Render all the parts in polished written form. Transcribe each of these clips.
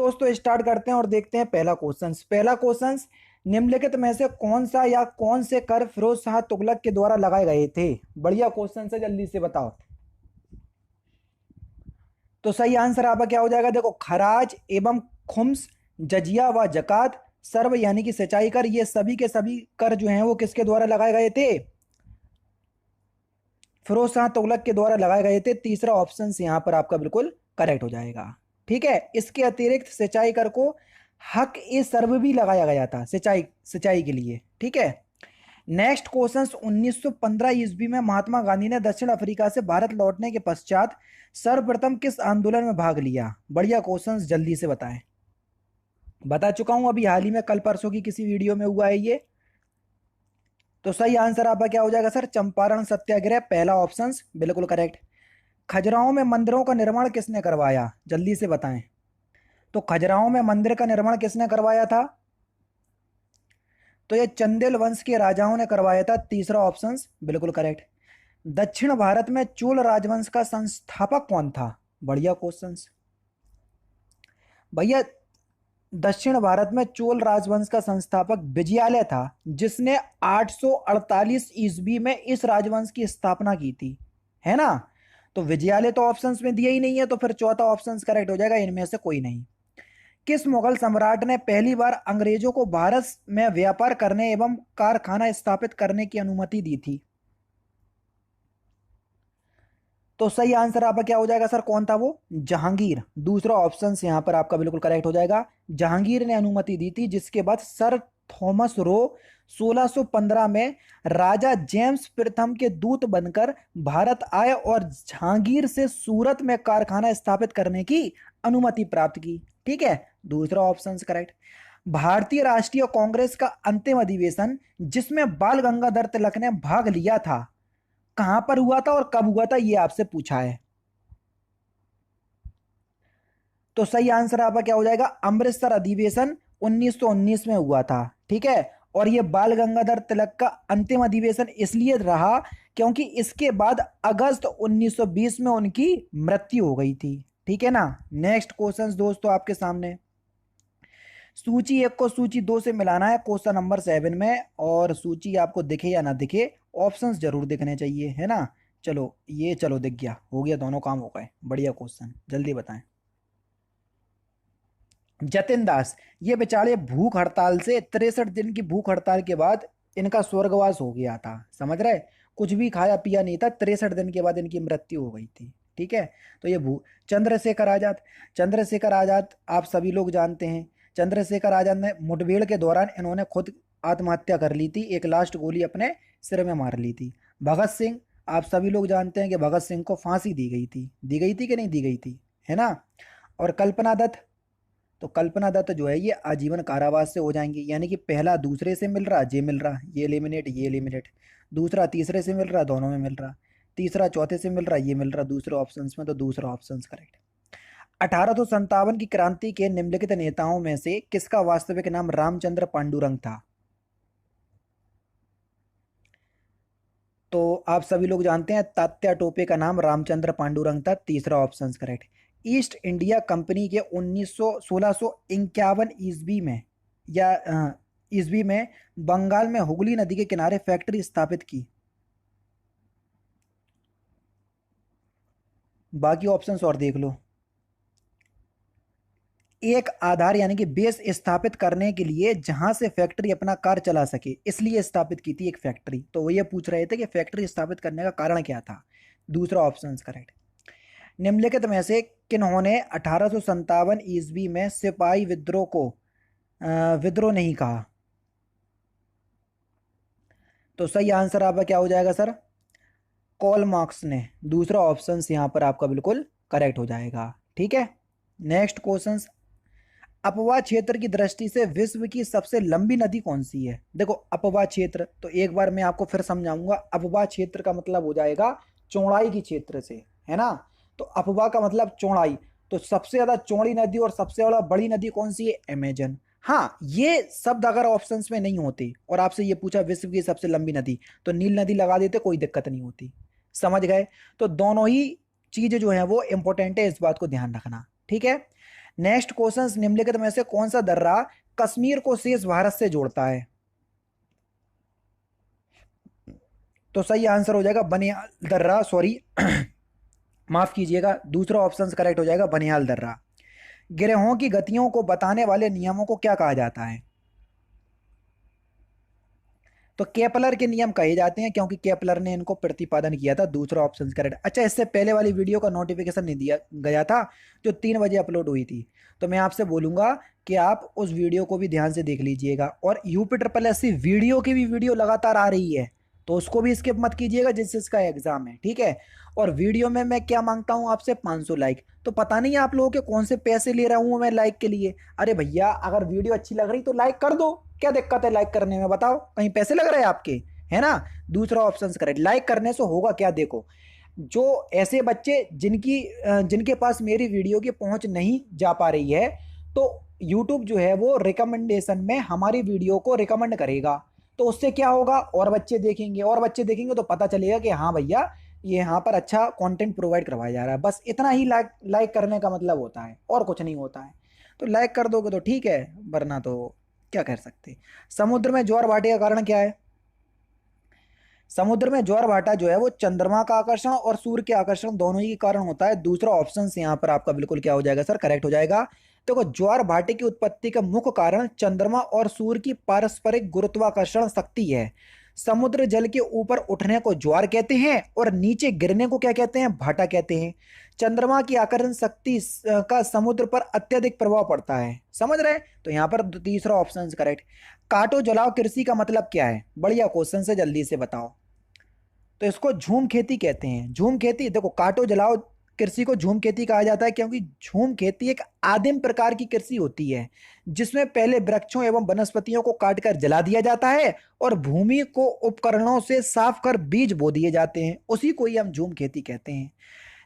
दोस्तों स्टार्ट करते हैं और देखते हैं पहला क्वेश्चन, निम्नलिखित में से कौन सा या कौन से कर फिरोज शाह तुगलक के द्वारा लगाए गए थे। बढ़िया क्वेश्चन है, जल्दी से बताओ। तो सही आंसर आपका क्या हो जाएगा, देखो खराज एवं खुम्स, जजिया व जकात, सर्व यानी कि सिंचाई कर, ये सभी के सभी कर जो हैं वो किसके द्वारा लगाए गए थे, फिरोज शाह तुगलक के द्वारा लगाए गए थे। तीसरा ऑप्शन यहाँ पर आपका बिल्कुल करेक्ट हो जाएगा। ठीक है, इसके अतिरिक्त सिंचाई कर को हक ए सर्व भी लगाया गया था सिंचाई सिंचाई के लिए। ठीक है, नेक्स्ट क्वेश्चन, 1915 ईस्वी में महात्मा गांधी ने दक्षिण अफ्रीका से भारत लौटने के पश्चात सर्वप्रथम किस आंदोलन में भाग लिया। बढ़िया क्वेश्चन, जल्दी से बताएं। बता चुका हूं अभी हाल ही में, कल परसों की किसी वीडियो में हुआ है ये। तो सही आंसर आपका क्या हो जाएगा सर, चंपारण सत्याग्रह, पहला ऑप्शन बिल्कुल करेक्ट। खजुराहो में मंदिरों का निर्माण किसने करवाया, जल्दी से बताएं। तो खजुराहो में मंदिर का निर्माण किसने करवाया था, तो ये चंदेल वंश के राजाओं ने करवाया था। तीसरा ऑप्शन बिल्कुल करेक्ट। दक्षिण भारत में चोल राजवंश का संस्थापक कौन था। बढ़िया क्वेश्चन भैया। दक्षिण भारत में चोल राजवंश का संस्थापक विजयालय था, जिसने 848 ईस्वी में इस राजवंश की स्थापना की थी, है ना। तो विजयालय तो ऑप्शंस में दिया ही नहीं है, तो फिर चौथा ऑप्शन करेक्ट हो जाएगा, इनमें से कोई नहीं। किस मुगल सम्राट ने पहली बार अंग्रेजों को भारत में व्यापार करने एवं कारखाना स्थापित करने की अनुमति दी थी। तो सही आंसर आपका क्या हो जाएगा सर, कौन था वो, जहांगीर। दूसरा ऑप्शन यहां पर आपका बिल्कुल करेक्ट हो जाएगा, जहांगीर ने अनुमति दी थी, जिसके बाद सर थॉमस रो 1615 में राजा जेम्स प्रथम के दूत बनकर भारत आए और जहांगीर से सूरत में कारखाना स्थापित करने की अनुमति प्राप्त की। ठीक है, दूसरा ऑप्शन करेक्ट। भारतीय राष्ट्रीय कांग्रेस का अंतिम अधिवेशन जिसमें बाल गंगाधर तिलक ने भाग लिया था, कहां पर हुआ था और कब हुआ था, ये आपसे पूछा है। तो सही आंसर आपका क्या हो जाएगा, अमृतसर अधिवेशन 1919 में हुआ था। ठीक है, और ये बाल गंगाधर तिलक का अंतिम अधिवेशन इसलिए रहा क्योंकि इसके बाद अगस्त 1920 में उनकी मृत्यु हो गई थी। ठीक है ना। नेक्स्ट क्वेश्चन दोस्तों आपके सामने, सूची 1 को सूची 2 से मिलाना है क्वेश्चन नंबर 7 में, और सूची आपको दिखे या ना दिखे, ऑप्शंस जरूर दिखने चाहिए, है ना। चलो ये, चलो दिख गया, हो गया, दोनों काम हो गए। बढ़िया क्वेश्चन, जल्दी बताएं। जतिन दास, ये बेचारे भूख हड़ताल से 63 दिन की भूख हड़ताल के बाद इनका स्वर्गवास हो गया था, समझ रहे, कुछ भी खाया पिया नहीं था, 63 दिन के बाद इनकी मृत्यु हो गई थी। ठीक है, तो ये भू चंद्रशेखर आजाद, चंद्रशेखर आजाद आप सभी लोग जानते हैं। चंद्रशेखर आजाद ने मुठभेड़ के दौरान इन्होंने खुद आत्महत्या कर ली थी, एक लास्ट गोली अपने सिर में मार ली थी। भगत सिंह, आप सभी लोग जानते हैं कि भगत सिंह को फांसी दी गई थी कि नहीं दी गई थी, है ना। और कल्पना दत्त, तो कल्पना दत्त जो है ये आजीवन कारावास से हो जाएंगी, यानी कि पहला दूसरे से मिल रहा, ये मिल रहा, ये एलिमिनेट, दूसरा तीसरे से मिल रहा, दोनों में मिल रहा, तीसरा चौथे से मिल रहा, ये मिल रहा दूसरे ऑप्शन में, तो दूसरा ऑप्शन करेक्ट। 1857 की क्रांति के निम्नलिखित नेताओं में से किसका वास्तविक नाम रामचंद्र पांडुरंग था। तो आप सभी लोग जानते हैं तात्या टोपे का नाम रामचंद्र पांडुरंग था, तीसरा option correct. East India company के 1651 ईस्वी में या ईस्वी में बंगाल में हुगली नदी के किनारे फैक्ट्री स्थापित की। बाकी ऑप्शंस और देख लो। एक आधार यानी कि बेस स्थापित करने के लिए जहां से फैक्ट्री अपना कार्य चला सके, इसलिए स्थापित की थी एक फैक्ट्री। तो वो ये पूछ रहे थे कि फैक्ट्री स्थापित करने का कारण क्या था, दूसरा ऑप्शन करेक्ट। निम्नलिखित में से किन्होंने 1857 ईस्वी में सिपाही विद्रोह को विद्रोह नहीं कहा। तो सही आंसर आपका क्या हो जाएगा सर, कॉल मार्क्स ने, दूसरा ऑप्शन यहां पर आपका बिल्कुल करेक्ट हो जाएगा। ठीक है, नेक्स्ट क्वेश्चन, अपवा क्षेत्र की दृष्टि से विश्व की सबसे लंबी नदी कौन सी है। देखो अपवा क्षेत्र, तो एक बार मैं आपको फिर समझाऊंगा, अपवा क्षेत्र का मतलब हो जाएगा चौड़ाई की क्षेत्र से, है ना। तो अपवा का मतलब चौड़ाई, तो सबसे ज्यादा चौड़ी नदी और सबसे ज्यादा बड़ी नदी कौन सी है, अमेजन। हाँ, ये शब्द अगर ऑप्शंस में नहीं होते और आपसे ये पूछा विश्व की सबसे लंबी नदी, तो नील नदी लगा देते, कोई दिक्कत नहीं होती, समझ गए। तो दोनों ही चीजें जो है वो इंपॉर्टेंट है, इस बात को ध्यान रखना। ठीक है, नेक्स्ट क्वेश्चन, निम्नलिखित में से कौन सा दर्रा कश्मीर को शेष भारत से जोड़ता है? तो सही आंसर हो जाएगा बनिहाल दर्रा, सॉरी माफ कीजिएगा, दूसरा ऑप्शन करेक्ट हो जाएगा बनिहाल दर्रा। ग्रहों की गतियों को बताने वाले नियमों को क्या कहा जाता है? तो केपलर के नियम कहे जाते हैं, क्योंकि केपलर ने इनको प्रतिपादन किया था। दूसरा ऑप्शन करेक्ट। अच्छा, इससे पहले वाली वीडियो का नोटिफिकेशन नहीं दिया गया था जो 3 बजे अपलोड हुई थी, तो मैं आपसे बोलूंगा कि आप उस वीडियो को भी ध्यान से देख लीजिएगा। और UP triple S C video की भी वीडियो लगातार आ रही है, तो उसको भी स्किप मत कीजिएगा जिससे इसका एग्जाम है, ठीक है। और वीडियो में मैं क्या मांगता हूँ आपसे, 500 लाइक। तो पता नहीं आप लोगों के कौन से पैसे ले रहा हूँ मैं लाइक के लिए। अरे भैया, अगर वीडियो अच्छी लग रही तो लाइक कर दो, क्या दिक्कत है लाइक करने में, बताओ, कहीं पैसे लग रहे हैं आपके, है ना। दूसरा ऑप्शन करेक्ट। लाइक करने से होगा क्या, देखो, जो ऐसे बच्चे जिनके पास मेरी वीडियो की पहुंच नहीं जा पा रही है, तो यूट्यूब जो है वो रिकमेंडेशन में हमारी वीडियो को रिकमेंड करेगा। तो उससे क्या होगा, और बच्चे देखेंगे, और बच्चे देखेंगे तो पता चलेगा कि हाँ भैया, ये यहाँ पर अच्छा कंटेंट प्रोवाइड करवाया जा रहा है। बस इतना ही लाइक लाइक करने का मतलब होता है, और कुछ नहीं होता है। तो लाइक कर दोगे तो ठीक है, वरना तो क्या कर सकते। समुद्र में ज्वार भाटे का कारण क्या है? समुद्र में ज्वार भाटा जो है वो चंद्रमा का आकर्षण और सूर्य के आकर्षण दोनों ही के कारण होता है। दूसरा ऑप्शन यहाँ पर आपका बिल्कुल क्या हो जाएगा सर, करेक्ट हो जाएगा। देखो, ज्वार भाटे की उत्पत्ति का मुख्य कारण चंद्रमा और सूर्य की पारस्परिक गुरुत्वाकर्षण शक्ति है। समुद्र जल के ऊपर उठने को ज्वार कहते हैं और नीचे गिरने को क्या कहते हैं, भाटा कहते हैं। चंद्रमा की आकर्षण शक्ति का समुद्र पर अत्यधिक प्रभाव पड़ता है, समझ रहे। तो यहाँ पर तीसरा ऑप्शन करेक्ट। काटो जलाओ कृषि का मतलब क्या है? बढ़िया क्वेश्चन से, जल्दी से बताओ। तो इसको झूम खेती कहते हैं। झूम खेती, देखो, काटो जलाओ कृषि को झूम खेती कहा जाता है, क्योंकि झूम खेती एक आदिम प्रकार की कृषि होती है जिसमें पहले वृक्षों एवं वनस्पतियों को काटकर जला दिया जाता है और भूमि को उपकरणों से साफ कर बीज बो दिए जाते हैं, उसी को ही हम झूम खेती कहते हैं।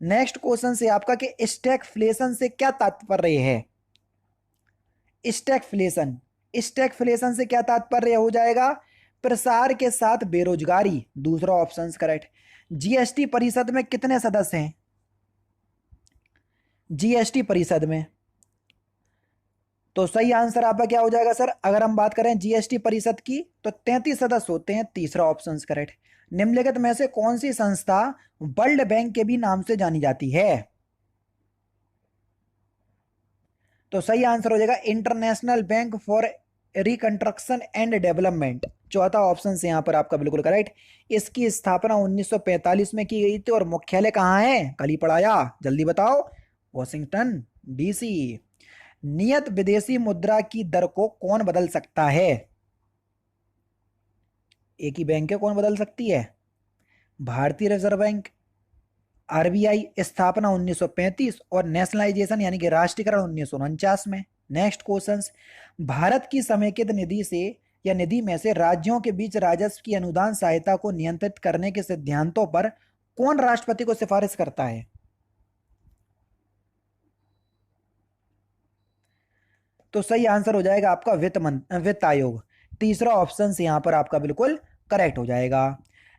नेक्स्ट क्वेश्चन से आपका कि स्टैगफ्लेशन से क्या तात्पर्य है? स्टैगफ्लेशन, स्टैगफ्लेशन से क्या तात्पर्य हो जाएगा? प्रसार के साथ बेरोजगारी। दूसरा ऑप्शन करेक्ट। जीएसटी परिषद में कितने सदस्य हैं? जीएसटी परिषद में, तो सही आंसर आपका क्या हो जाएगा सर? अगर हम बात करें जीएसटी परिषद की तो 33 सदस्य होते हैं। तीसरा ऑप्शन करेक्ट। निम्नलिखित में से कौन सी संस्था वर्ल्ड बैंक के भी नाम से जानी जाती है? तो सही आंसर हो जाएगा international bank for reconstruction and development. चौथा ऑप्शन से यहां पर आपका बिल्कुल करेक्ट। इसकी स्थापना 1945 में की गई थी और मुख्यालय कहां है? कल ही पढ़ाया, जल्दी बताओ। Washington DC. नियत विदेशी मुद्रा की दर को कौन बदल सकता है? एक ही बैंक है, कौन बदल सकती है? भारतीय रिजर्व बैंक। आरबीआई। स्थापना 1935 और नेशनलाइजेशन यानी कि राष्ट्रीयकरण 1949 में। नेक्स्ट क्वेश्चन, भारत की समेकित निधि से या निधि में से राज्यों के बीच राजस्व की अनुदान सहायता को नियंत्रित करने के सिद्धांतों पर कौन राष्ट्रपति को सिफारिश करता है? तो सही आंसर हो जाएगा आपका वित्त आयोग। तीसरा ऑप्शन यहां पर आपका बिल्कुल करेक्ट हो जाएगा।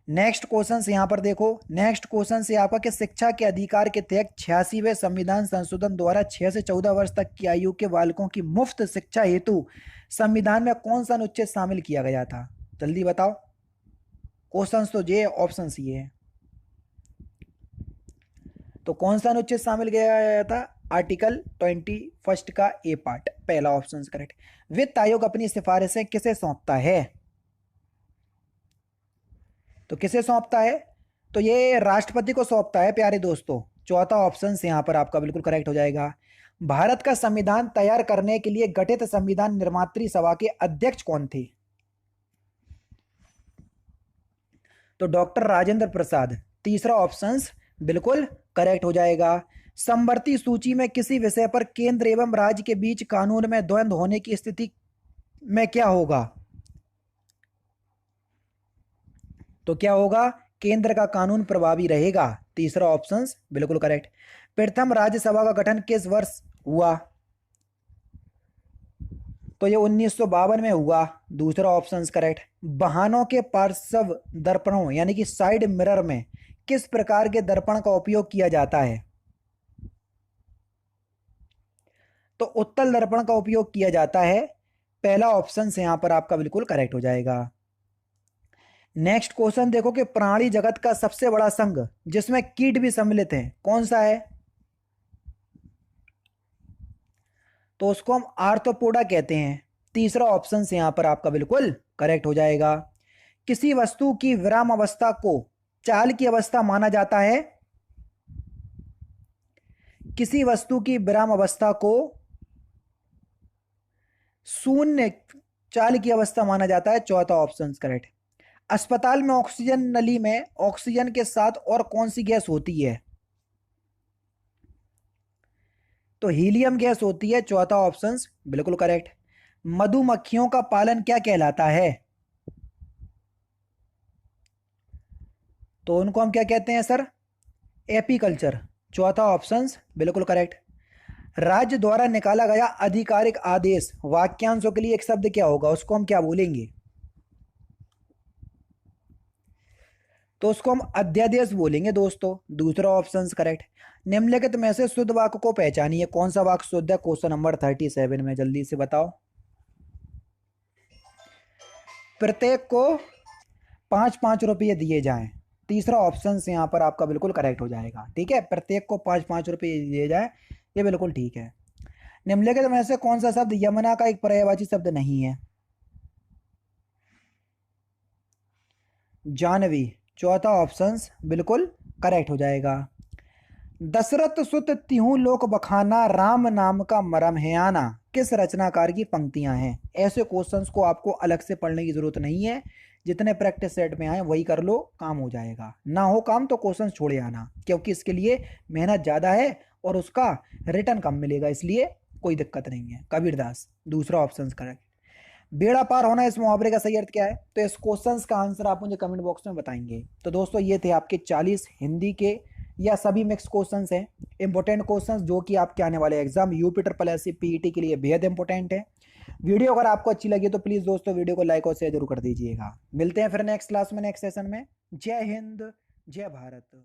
नेक्स्ट क्वेश्चन यहां पर देखो। नेक्स्ट क्वेश्चन से आपका कि शिक्षा के अधिकार के तहत 86वें संविधान संशोधन द्वारा 6 से 14 वर्ष तक की आयु के बालकों की मुफ्त शिक्षा हेतु संविधान में कौन सा अनुच्छेद शामिल किया गया था? जल्दी बताओ। क्वेश्चन तो ये, ऑप्शन ये है, तो कौन सा अनुच्छेद शामिल किया गया था? आर्टिकल 21 का ए पार्ट, पहला ऑप्शन करेक्ट। वित्त आयोग अपनी सिफारिशें किसे सौंपता है? तो किसे सौंपता है? तो ये राष्ट्रपति को सौंपता है प्यारे दोस्तों। चौथा ऑप्शन यहां पर आपका बिल्कुल करेक्ट हो जाएगा। भारत का संविधान तैयार करने के लिए गठित संविधान निर्मात्री सभा के अध्यक्ष कौन थे? तो डॉक्टर राजेंद्र प्रसाद। तीसरा ऑप्शन बिल्कुल करेक्ट हो जाएगा। समवर्ती सूची में किसी विषय पर केंद्र एवं राज्य के बीच कानून में द्वंद्व होने की स्थिति में क्या होगा? तो क्या होगा? केंद्र का कानून प्रभावी रहेगा। तीसरा ऑप्शन बिल्कुल करेक्ट। प्रथम राज्यसभा का गठन किस वर्ष हुआ? तो ये 1952 में हुआ। दूसरा ऑप्शन करेक्ट। वाहनों के पार्श्व दर्पणों यानी कि साइड मिरर में किस प्रकार के दर्पण का उपयोग किया जाता है? तो उत्तल दर्पण का उपयोग किया जाता है। पहला ऑप्शन से यहां पर आपका बिल्कुल करेक्ट हो जाएगा। नेक्स्ट क्वेश्चन देखो कि प्राणी जगत का सबसे बड़ा संघ जिसमें कीट भी सम्मिलित हैं कौन सा है? तो उसको हम आर्थ्रोपोडा कहते हैं। तीसरा ऑप्शन से यहां पर आपका बिल्कुल करेक्ट हो जाएगा। किसी वस्तु की विराम अवस्था को चाल की अवस्था माना जाता है। किसी वस्तु की विराम अवस्था को शून्य चाल की अवस्था माना जाता है। चौथा ऑप्शन करेक्ट। अस्पताल में ऑक्सीजन नली में ऑक्सीजन के साथ और कौन सी गैस होती है? तो हीलियम गैस होती है। चौथा ऑप्शन बिल्कुल करेक्ट। मधुमक्खियों का पालन क्या कहलाता है? तो उनको हम क्या कहते हैं सर? एपीकल्चर। चौथा ऑप्शन बिल्कुल करेक्ट। राज्य द्वारा निकाला गया आधिकारिक आदेश वाक्यांशों के लिए एक शब्द क्या होगा, उसको हम क्या बोलेंगे? तो उसको हम अध्यादेश बोलेंगे दोस्तों। दूसरा ऑप्शन करेक्ट। निम्नलिखित में से शुद्ध वाक्य को पहचानिए। कौन सा वाक्य शुद्ध है? क्वेश्चन नंबर 37 में जल्दी से बताओ। प्रत्येक को 5-5 रुपये दिए जाएं। तीसरा ऑप्शन से यहां पर आपका बिल्कुल करेक्ट हो जाएगा। ठीक है, प्रत्येक को 5-5 रुपये दिए जाए, ये बिल्कुल ठीक है। निम्नलिखित में से कौन सा शब्द यमुना का एक पर्यायवाची शब्द नहीं है? जानवी। चौथा ऑप्शन बिल्कुल करेक्ट हो जाएगा। दशरथ सुत तिहु लोक बखाना राम नाम का मरम है आना किस रचनाकार की पंक्तियां हैं? ऐसे क्वेश्चंस को आपको अलग से पढ़ने की जरूरत नहीं है, जितने प्रैक्टिस सेट में आए वही कर लो, काम हो जाएगा। ना हो काम तो क्वेश्चन छोड़े आना, क्योंकि इसके लिए मेहनत ज़्यादा है और उसका रिटर्न कम मिलेगा, इसलिए कोई दिक्कत नहीं है। कबीरदास। दूसरा ऑप्शन करेक्ट। बेड़ा पार होना इस मुहावरे का सही अर्थ क्या है? तो इस क्वेश्चन का आंसर आप मुझे कमेंट बॉक्स में बताएंगे। तो दोस्तों ये थे आपके 40 हिंदी के या सभी मिक्स क्वेश्चंस हैं, इंपॉर्टेंट क्वेश्चंस जो कि आपके आने वाले exam UP triple S C PET के लिए बेहद इंपॉर्टेंट है। वीडियो अगर आपको अच्छी लगी तो प्लीज़ दोस्तों वीडियो को लाइक और शेयर जरूर कर दीजिएगा। मिलते हैं फिर नेक्स्ट क्लास में, नेक्स्ट सेशन में। जय हिंद, जय भारत।